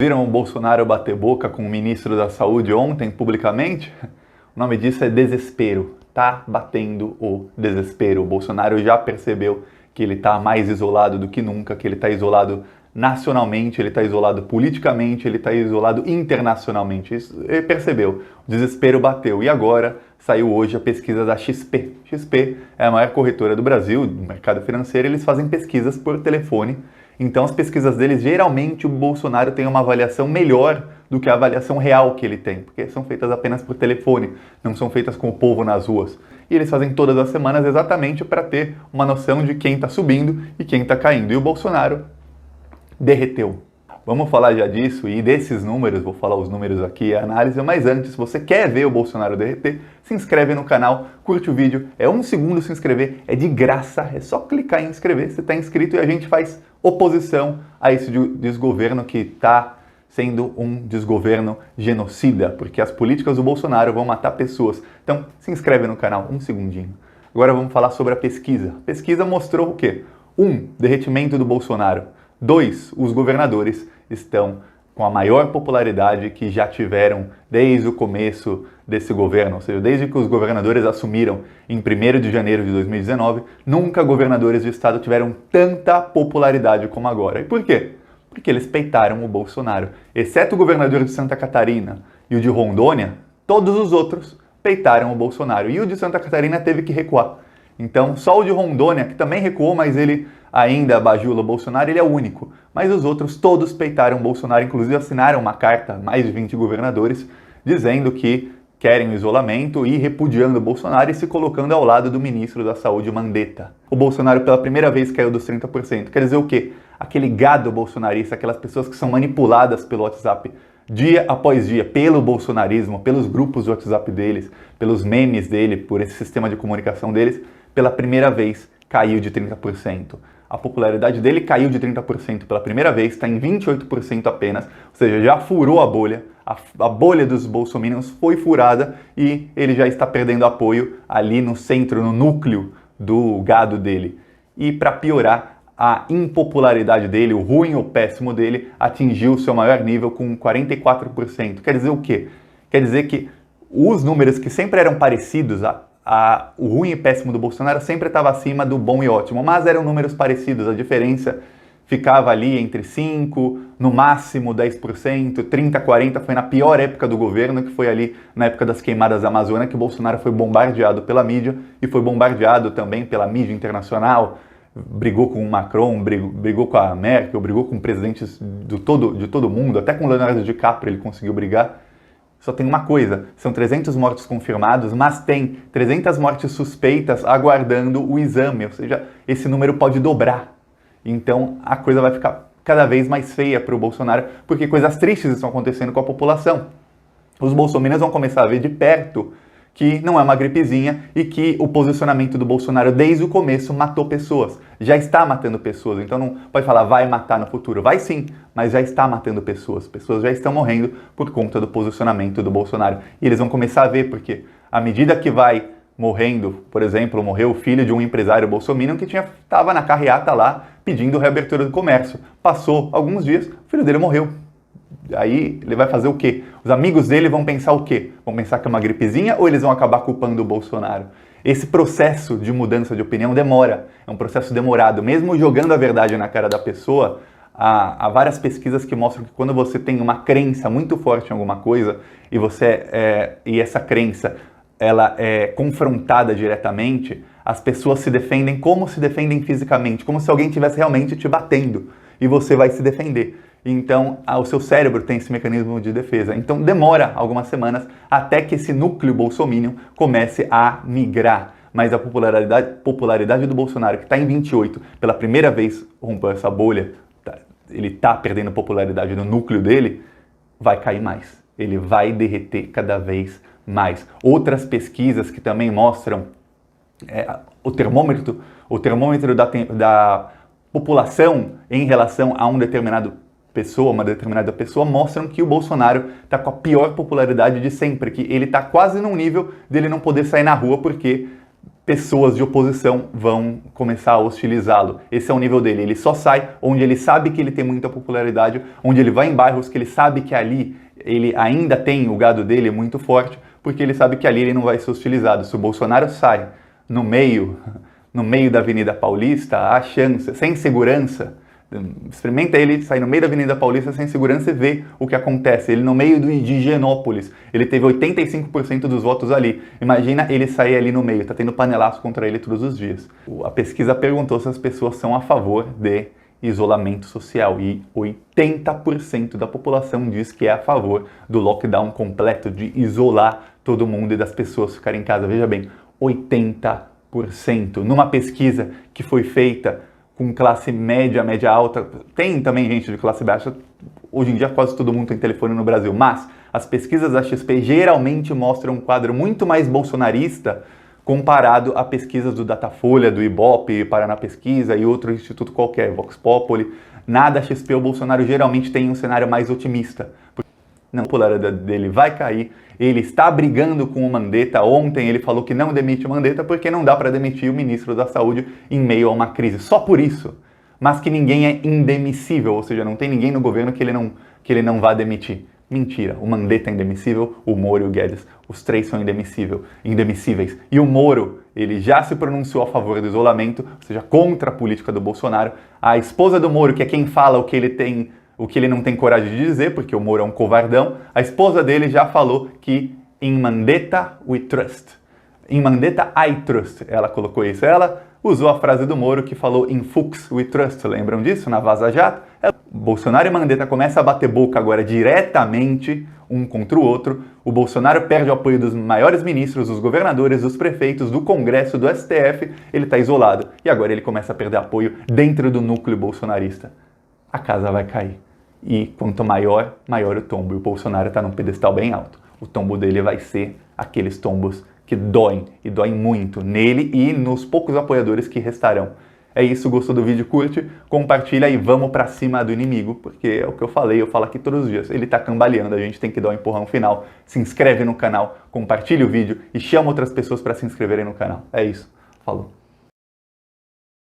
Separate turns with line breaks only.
Viram o Bolsonaro bater boca com o ministro da Saúde ontem, publicamente? O nome disso é desespero. Tá batendo o desespero. O Bolsonaro já percebeu que ele está mais isolado do que nunca, que ele está isolado nacionalmente, ele está isolado politicamente, ele está isolado internacionalmente. Isso, ele percebeu. O desespero bateu. E agora saiu hoje a pesquisa da XP. XP é a maior corretora do Brasil, do mercado financeiro. Eles fazem pesquisas por telefone. Então, as pesquisas deles, geralmente o Bolsonaro tem uma avaliação melhor do que a avaliação real que ele tem, porque são feitas apenas por telefone, não são feitas com o povo nas ruas. E eles fazem todas as semanas exatamente para ter uma noção de quem está subindo e quem está caindo. E o Bolsonaro derreteu. Vamos falar já disso e desses números, vou falar os números aqui, a análise, mas antes, se você quer ver o Bolsonaro derreter, se inscreve no canal, curte o vídeo, é 1 segundo se inscrever, é de graça, é só clicar em inscrever, você está inscrito e a gente faz oposição a esse desgoverno que está sendo um desgoverno genocida, porque as políticas do Bolsonaro vão matar pessoas. Então, se inscreve no canal, 1 segundinho. Agora vamos falar sobre a pesquisa. A pesquisa mostrou o quê? 1, derretimento do Bolsonaro. 2, os governadores estão com a maior popularidade que já tiveram desde o começo desse governo, ou seja, desde que os governadores assumiram em 1º de janeiro de 2019, nunca governadores de estado tiveram tanta popularidade como agora. E por quê? Porque eles peitaram o Bolsonaro. Exceto o governador de Santa Catarina e o de Rondônia, todos os outros peitaram o Bolsonaro. E o de Santa Catarina teve que recuar. Então, só o de Rondônia, que também recuou, mas ele ainda bajula o Bolsonaro, ele é o único. Mas os outros todos peitaram o Bolsonaro, inclusive assinaram uma carta, mais de 20 governadores, dizendo que querem o isolamento e repudiando o Bolsonaro e se colocando ao lado do ministro da Saúde, Mandetta. O Bolsonaro pela primeira vez caiu dos 30%. Quer dizer o quê? Aquele gado bolsonarista, aquelas pessoas que são manipuladas pelo WhatsApp dia após dia, pelo bolsonarismo, pelos grupos do WhatsApp deles, pelos memes dele, por esse sistema de comunicação deles, pela primeira vez caiu de 30%. A popularidade dele caiu de 30% pela primeira vez, está em 28% apenas, ou seja, já furou a bolha. A bolha dos bolsominions foi furada e ele já está perdendo apoio ali no centro, no núcleo do gado dele. E para piorar, a impopularidade dele, o ruim ou péssimo dele, atingiu o seu maior nível com 44%. Quer dizer o quê? Quer dizer que os números que sempre eram parecidos, o ruim e péssimo do Bolsonaro sempre estava acima do bom e ótimo, mas eram números parecidos, a diferença ficava ali entre 5%, no máximo 10%, 30%, 40% foi na pior época do governo, que foi ali na época das queimadas da Amazônia, que o Bolsonaro foi bombardeado pela mídia e foi bombardeado também pela mídia internacional, brigou com o Macron, brigou com a Merkel, brigou com presidentes de todo mundo, até com o Leonardo DiCaprio ele conseguiu brigar. Só tem uma coisa, são 300 mortos confirmados, mas tem 300 mortes suspeitas aguardando o exame, ou seja, esse número pode dobrar. Então a coisa vai ficar cada vez mais feia para o Bolsonaro, porque coisas tristes estão acontecendo com a população. Os bolsominions vão começar a ver de perto que não é uma gripezinha e que o posicionamento do Bolsonaro desde o começo matou pessoas. Já está matando pessoas, então não pode falar vai matar no futuro. Vai sim, mas já está matando pessoas. Pessoas já estão morrendo por conta do posicionamento do Bolsonaro. E eles vão começar a ver, porque à medida que vai morrendo, por exemplo, morreu o filho de um empresário bolsominion que estava na carreata lá pedindo reabertura do comércio. Passou alguns dias, o filho dele morreu. Aí ele vai fazer o quê? Os amigos dele vão pensar o quê? Vão pensar que é uma gripezinha ou eles vão acabar culpando o Bolsonaro? Esse processo de mudança de opinião demora, é um processo demorado. Mesmo jogando a verdade na cara da pessoa, há várias pesquisas que mostram que quando você tem uma crença muito forte em alguma coisa e essa crença ela é confrontada diretamente, as pessoas se defendem como se defendem fisicamente, como se alguém estivesse realmente te batendo e você vai se defender. Então, o seu cérebro tem esse mecanismo de defesa. Então, demora algumas semanas até que esse núcleo bolsominion comece a migrar. Mas a popularidade do Bolsonaro, que está em 28%, pela primeira vez rompeu essa bolha, ele está perdendo popularidade no núcleo dele, vai cair mais. Ele vai derreter cada vez mais. Outras pesquisas que também mostram o termômetro da população em relação a uma determinada pessoa, mostram que o Bolsonaro está com a pior popularidade de sempre, que ele está quase num nível dele não poder sair na rua porque pessoas de oposição vão começar a hostilizá-lo. Esse é o nível dele. Ele só sai onde ele sabe que ele tem muita popularidade, onde ele vai em bairros que ele sabe que ali ele ainda tem o gado dele muito forte, porque ele sabe que ali ele não vai ser hostilizado. Se o Bolsonaro sai no meio da Avenida Paulista, há chance, sem segurança. Experimenta ele sair no meio da Avenida Paulista sem segurança e ver o que acontece. Ele no meio de Higienópolis, ele teve 85% dos votos ali. Imagina ele sair ali no meio, tá tendo panelaço contra ele todos os dias. A pesquisa perguntou se as pessoas são a favor de isolamento social e 80% da população diz que é a favor do lockdown completo, de isolar todo mundo e das pessoas ficarem em casa. Veja bem, 80%. Numa pesquisa que foi feita com classe média, média alta, tem também gente de classe baixa, hoje em dia quase todo mundo tem telefone no Brasil, mas as pesquisas da XP geralmente mostram um quadro muito mais bolsonarista comparado a pesquisas do Datafolha, do Ibope, Paraná Pesquisa e outro instituto qualquer, Vox Populi. Na da XP, o Bolsonaro geralmente tem um cenário mais otimista. A popularidade dele vai cair, ele está brigando com o Mandetta. Ontem ele falou que não demite o Mandetta porque não dá para demitir o ministro da Saúde em meio a uma crise, só por isso. Mas que ninguém é indemissível, ou seja, não tem ninguém no governo que ele não vá demitir. Mentira, o Mandetta é indemissível, o Moro e o Guedes, os três são indemissíveis. E o Moro, ele já se pronunciou a favor do isolamento, ou seja, contra a política do Bolsonaro. A esposa do Moro, que é quem fala o que ele não tem coragem de dizer, porque o Moro é um covardão, a esposa dele já falou que in Mandetta we trust. In Mandetta I trust. Ela colocou isso. Ela usou a frase do Moro que falou in Fux we trust. Lembram disso? Na Vaza Jato? Bolsonaro e Mandetta começam a bater boca agora diretamente um contra o outro. O Bolsonaro perde o apoio dos maiores ministros, dos governadores, dos prefeitos, do Congresso, do STF. Ele está isolado. E agora ele começa a perder apoio dentro do núcleo bolsonarista. A casa vai cair. E quanto maior, maior o tombo. E o Bolsonaro está num pedestal bem alto. O tombo dele vai ser aqueles tombos que doem, e doem muito nele e nos poucos apoiadores que restarão. É isso, gostou do vídeo? Curte, compartilha e vamos pra cima do inimigo, porque é o que eu falei, eu falo aqui todos os dias. Ele tá cambaleando, a gente tem que dar um empurrão final. Se inscreve no canal, compartilha o vídeo e chama outras pessoas para se inscreverem no canal. É isso, falou.